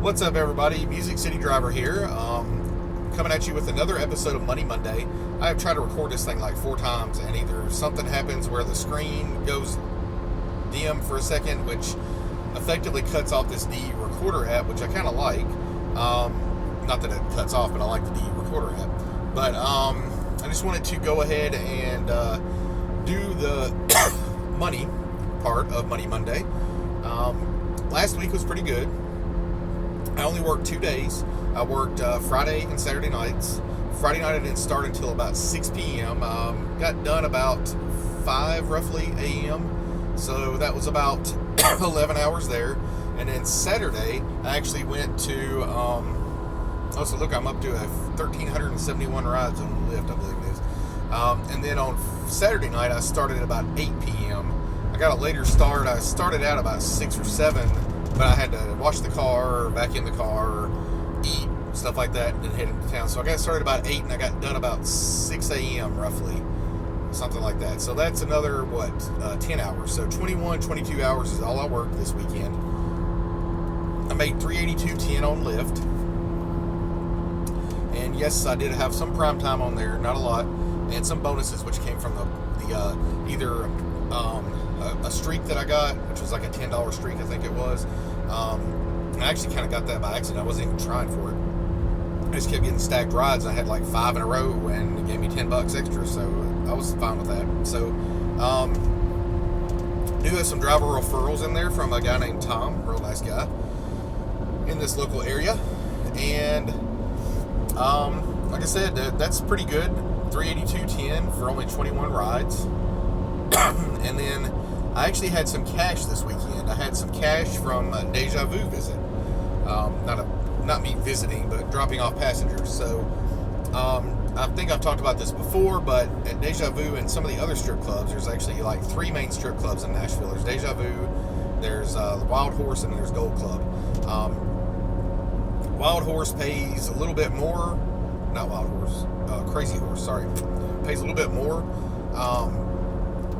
What's up, everybody? Music City Driver here, coming at you with another episode of Money Monday. I have tried to record this thing like 4 times, and either something happens where the screen goes dim for a second, which effectively cuts off this DE Recorder app, which I kind of like. Not that it cuts off, but I like the DE Recorder app. But I just wanted to go ahead and do the money part of Money Monday. Last week was pretty good. I only worked 2 days. I worked Friday and Saturday nights. Friday night I didn't start until about 6 p.m. Got done about 5 roughly a.m. So that was about 11 hours there. And then Saturday I actually went to, so look, I'm up to 1,371 rides on Lyft, I believe it is. And then on Saturday night I started at about 8 p.m. I got a later start. I started out about 6 or 7, but I had to wash the car, vacuum the car, eat, stuff like that, and then head into town. So I got started about 8, and I got done about 6 a.m. roughly, something like that. So that's another, 10 hours. So 21, 22 hours is all I worked this weekend. I made $382.10 on Lyft. And yes, I did have some prime time on there, not a lot, and some bonuses, which came from the either a streak that I got, which was like a $10 streak, I think it was. And I actually kind of got that by accident. I wasn't even trying for it. I just kept getting stacked rides. I had like 5 in a row, and it gave me $10 extra, so I was fine with that. So, do have some driver referrals in there from a guy named Tom, real nice guy, in this local area. And like I said, that's pretty good. $382.10 for only 21 rides. And then I actually had some cash this weekend. I had some cash from a Deja Vu visit. Not me visiting, but dropping off passengers. So I think I've talked about this before, but at Deja Vu and some of the other strip clubs, there's actually like 3 main strip clubs in Nashville. There's Deja Vu, there's the Wild Horse, and there's Gold Club. Wild Horse pays a little bit more. Not Wild Horse. Crazy Horse, sorry. Pays a little bit more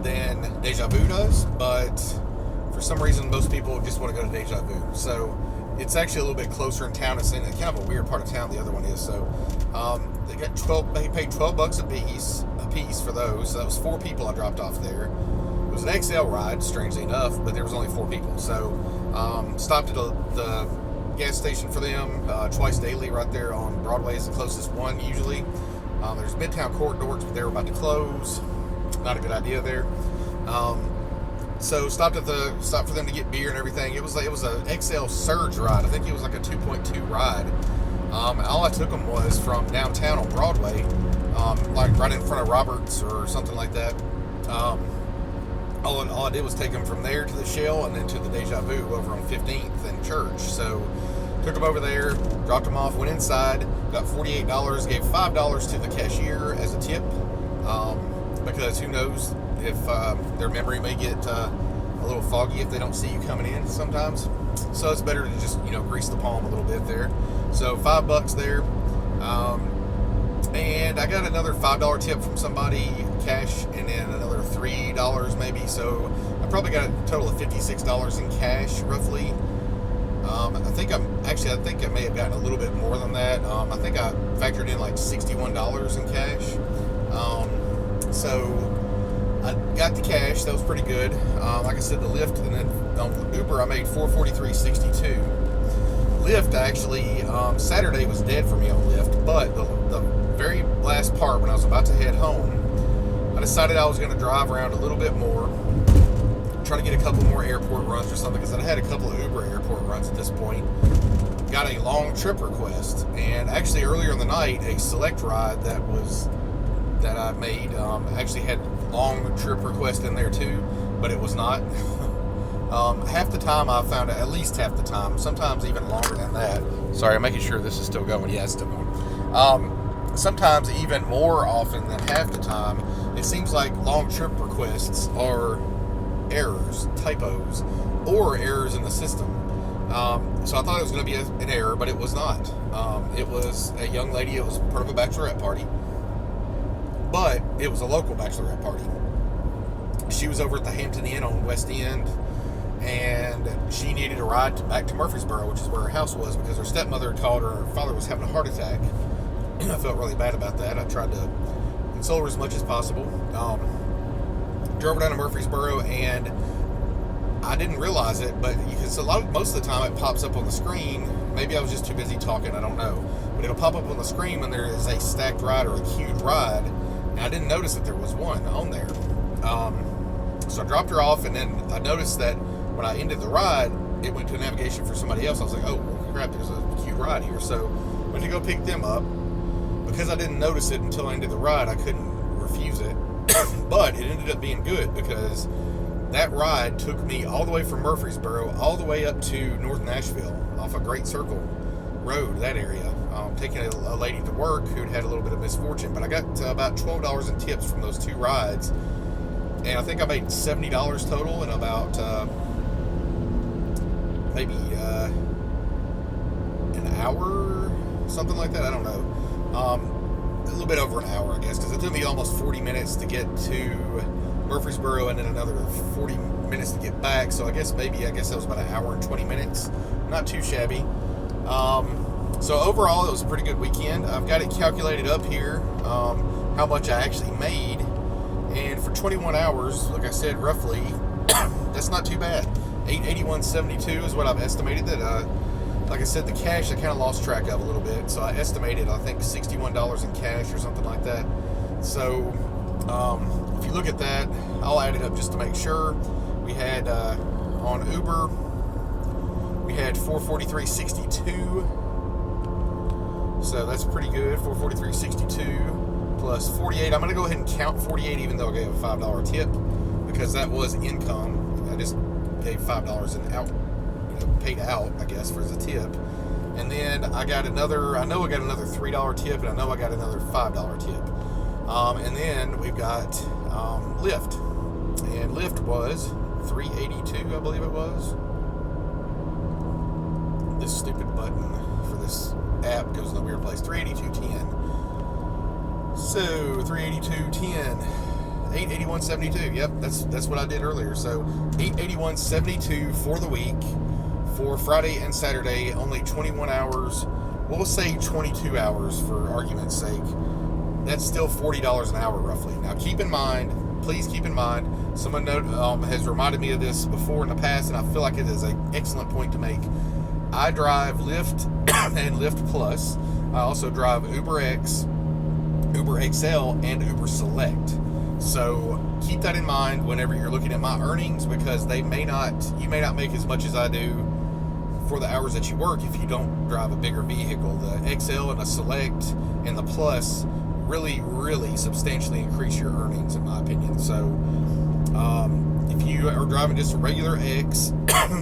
than Deja Vu does, but for some reason most people just want to go to Deja Vu. So it's actually a little bit closer in town. It's in kind of a weird part of town the other one is. So they paid $12 a piece for those. So that was 4 people I dropped off there. It was an XL ride, strangely enough, but there was only 4 people. So stopped at the gas station for them twice daily. Right there on Broadway is the closest one usually. There's Midtown Court Dorks, but they were about to close. Not a good idea there. So stopped for them to get beer and everything. It was a XL Surge ride. I think it was like a 2.2 ride. All I took them was from downtown on Broadway, like right in front of Roberts or something like that. All I did was take them from there to the Shell and then to the Deja Vu over on 15th and Church. So took them over there, dropped them off, went inside, got $48, gave $5 to the cashier as a tip, because who knows if their memory may get a little foggy if they don't see you coming in sometimes. So it's better to just, grease the palm a little bit there. So $5 there. And I got another $5 tip from somebody, cash, and then another $3 maybe. So I probably got a total of $56 in cash, roughly. I think I may have gotten a little bit more than that. I think I factored in like $61 in cash. So I got the cash. That was pretty good. Like I said, the Lyft and then on Uber I made $443.62. Lyft actually, Saturday was dead for me on Lyft, but the very last part when I was about to head home, I decided I was going to drive around a little bit more, try to get a couple more airport runs or something, because I had a couple of Uber airport runs at this point. Got a long trip request, and actually earlier in the night, a select ride that I made actually had long trip request in there too, but it was not. Half the time I found it, at least half the time, sometimes even longer than that. Sorry, I'm making sure this is still going. Yeah, it's still going. Sometimes even more often than half the time, it seems like long trip requests are errors, typos, or errors in the system. So I thought it was going to be an error, but it was not. It was a young lady. It was part of a bachelorette party, but it was a local bachelorette party. She was over at the Hampton Inn on West End, and she needed a ride back to Murfreesboro, which is where her house was, because her stepmother had called her father was having a heart attack. I felt really bad about that. I tried to console her as much as possible. Drove her down to Murfreesboro, and I didn't realize it, but because most of the time it pops up on the screen. Maybe I was just too busy talking, I don't know. But it'll pop up on the screen when there is a stacked ride or a queued ride, and I didn't notice that there was one on there. So I dropped her off, and then I noticed that when I ended the ride, it went to navigation for somebody else. I was like, oh, crap, there's a queued ride here. So I went to go pick them up. Because I didn't notice it until I ended the ride, I couldn't refuse it. But it ended up being good, because that ride took me all the way from Murfreesboro all the way up to North Nashville off a Great Circle Road, that area. Taking a lady to work who'd had a little bit of misfortune, but I got about $12 in tips from those 2 rides, and I think I made $70 total in about maybe an hour, something like that. I don't know. A little bit over an hour, I guess, because it took me almost 40 minutes to get to Murfreesboro, and then another 40 minutes to get back. So I guess that was about an hour and 20 minutes. Not too shabby. So overall, it was a pretty good weekend. I've got it calculated up here, how much I actually made. And for 21 hours, like I said, roughly, that's not too bad. $881.72 is what I've estimated that. Like I said, the cash I kind of lost track of a little bit. So I estimated, I think, $61 in cash or something like that. So if you look at that, I'll add it up just to make sure. We had on Uber, we had $443.62. So that's pretty good. $443.62 plus 48. I'm going to go ahead and count 48, even though I gave a $5 tip, because that was income. I just gave $5 in out, paid out, I guess, for the tip. And then I know I got another $3 tip, and I know I got another $5 tip. And then we've got Lyft, and Lyft was $3.82, I believe it was. This stupid button for this app goes in a weird place. $3.82.10. So $3.82.10. $881.72. Yep, that's what I did earlier. So $881.72 for the week, for Friday and Saturday. Only 21 hours. We'll say 22 hours for argument's sake. That's still $40 an hour roughly. Now please keep in mind, someone has reminded me of this before in the past, and I feel like it is an excellent point to make. I drive Lyft and Lyft Plus. I also drive UberX, Uber XL, and Uber Select. So keep that in mind whenever you're looking at my earnings, because you may not make as much as I do for the hours that you work if you don't drive a bigger vehicle. The XL and the Select and the Plus really, really substantially increase your earnings, in my opinion. So if you are driving just a regular X,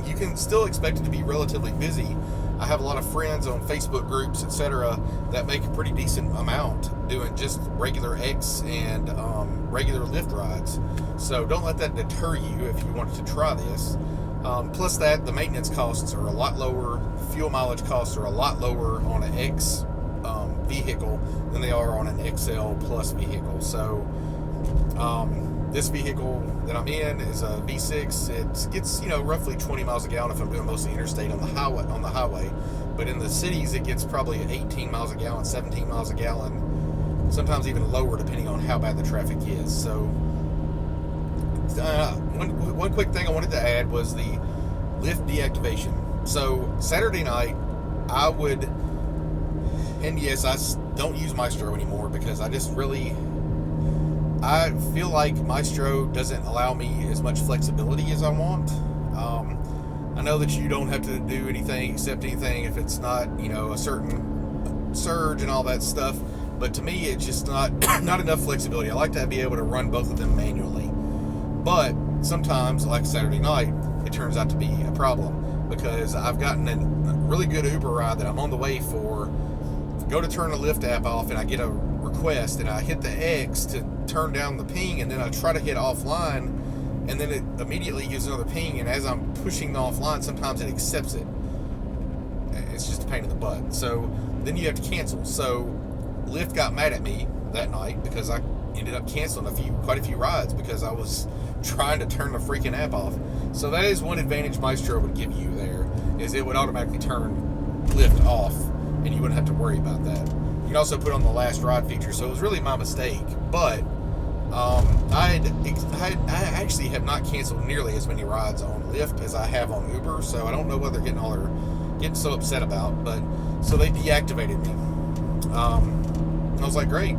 you can still expect it to be relatively busy. I have a lot of friends on Facebook groups, etc., that make a pretty decent amount doing just regular X and regular Lyft rides. So don't let that deter you if you wanted to try this. Plus that, the maintenance costs are a lot lower. Fuel mileage costs are a lot lower on an X vehicle than they are on an XL Plus vehicle. So this vehicle that I'm in is a V6. It gets roughly 20 miles a gallon if I'm doing mostly interstate on the highway. But in the cities, it gets probably 18 miles a gallon, 17 miles a gallon, sometimes even lower depending on how bad the traffic is. So one quick thing I wanted to add was the Lyft deactivation. So Saturday night, and yes, I don't use Maestro anymore because I feel like Maestro doesn't allow me as much flexibility as I want. I know that you don't have to do accept anything if it's not, a certain surge and all that stuff. But to me, it's just not enough flexibility. I like to be able to run both of them manually. But sometimes, like Saturday night, it turns out to be a problem because I've gotten a really good Uber ride that I'm on the way for. Go to turn the Lyft app off, and I get a request, and I hit the X to turn down the ping, and then I try to hit offline, and then it immediately gives another ping, and as I'm pushing the offline, sometimes it accepts it. It's just a pain in the butt. So then you have to cancel. So Lyft got mad at me that night because I ended up canceling quite a few rides because I was trying to turn the freaking app off. So that is one advantage Maestro would give you there, is it would automatically turn Lyft off, and you wouldn't have to worry about that. You can also put on the last ride feature, so it was really my mistake. But I actually have not canceled nearly as many rides on Lyft as I have on Uber, so I don't know what they're getting so upset about. But so they deactivated me. And I was like, great.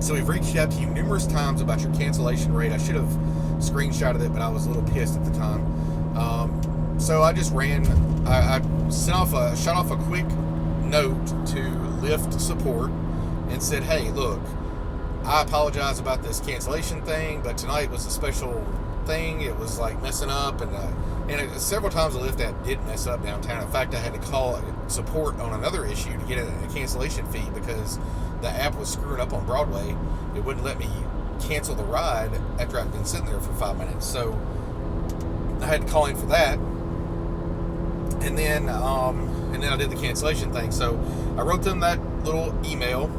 So we've reached out to you numerous times about your cancellation rate. I should have screenshotted it, but I was a little pissed at the time. So I just I shot off a quick note to Lyft support and said, hey, look, I apologize about this cancellation thing, but tonight was a special thing. It was like messing up, and several times the Lyft app did mess up downtown. In fact, I had to call support on another issue to get a cancellation fee because the app was screwing up on Broadway. It wouldn't let me cancel the ride after I'd been sitting there for 5 minutes. So I had to call in for that. And then I did the cancellation thing. So I wrote them that little email,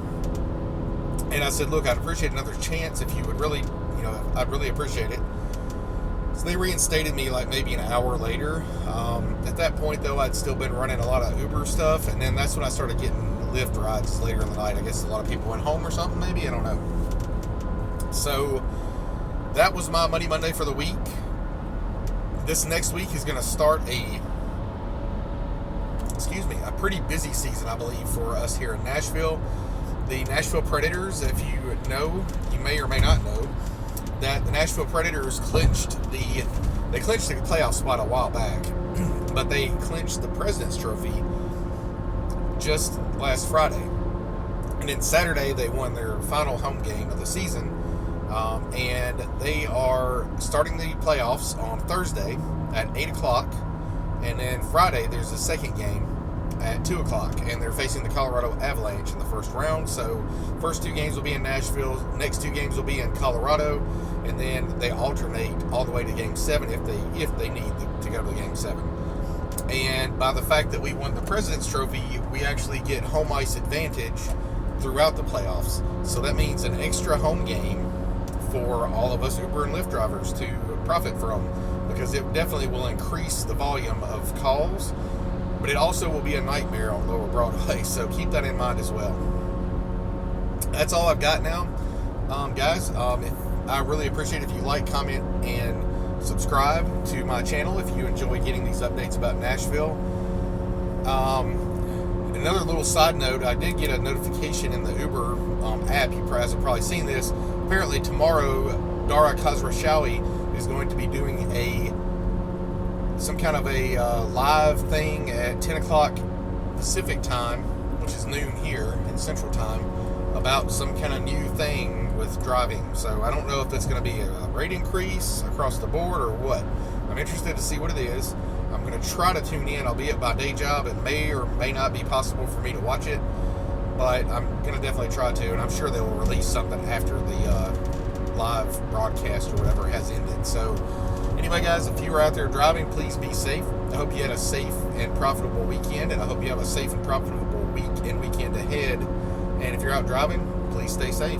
and I said, look, I'd appreciate another chance if you would really, I'd really appreciate it. So they reinstated me like maybe an hour later. At that point, though, I'd still been running a lot of Uber stuff, and then that's when I started getting Lyft rides later in the night. I guess a lot of people went home or something, maybe, I don't know. So that was my Money Monday for the week. This next week is going to start a pretty busy season, I believe, for us here in Nashville. The Nashville Predators, if you know, you may or may not know, that the Nashville Predators clinched the playoff spot a while back, but they clinched the President's Trophy just last Friday. And then Saturday, they won their final home game of the season, and they are starting the playoffs on Thursday at 8 o'clock, and then Friday, there's a second game at 2 o'clock, and they're facing the Colorado Avalanche in the first round. So first 2 games will be in Nashville, next 2 games will be in Colorado, and then they alternate all the way to game 7 if they need to go to game 7. And by the fact that we won the President's Trophy, we actually get home ice advantage throughout the playoffs. So that means an extra home game for all of us Uber and Lyft drivers to profit from, because it definitely will increase the volume of calls, but it also will be a nightmare on Lower Broadway, so keep that in mind as well. That's all I've got now, guys. I really appreciate if you like, comment, and subscribe to my channel if you enjoy getting these updates about Nashville. Another little side note, I did get a notification in the Uber app. You guys have probably seen this. Apparently tomorrow, Dara Khosrowshahi is going to be doing some kind of a live thing at 10 o'clock Pacific time, which is noon here in Central Time, about some kind of new thing with driving. So I don't know if that's going to be a rate increase across the board or what. I'm interested to see what it is. I'm going to try to tune in, albeit by day job. It may or may not be possible for me to watch it, but I'm going to definitely try to, and I'm sure they will release something after the live broadcast or whatever has ended. So anyway, guys, if you are out there driving, please be safe. I hope you had a safe and profitable weekend, and I hope you have a safe and profitable week and weekend ahead. And if you're out driving, please stay safe.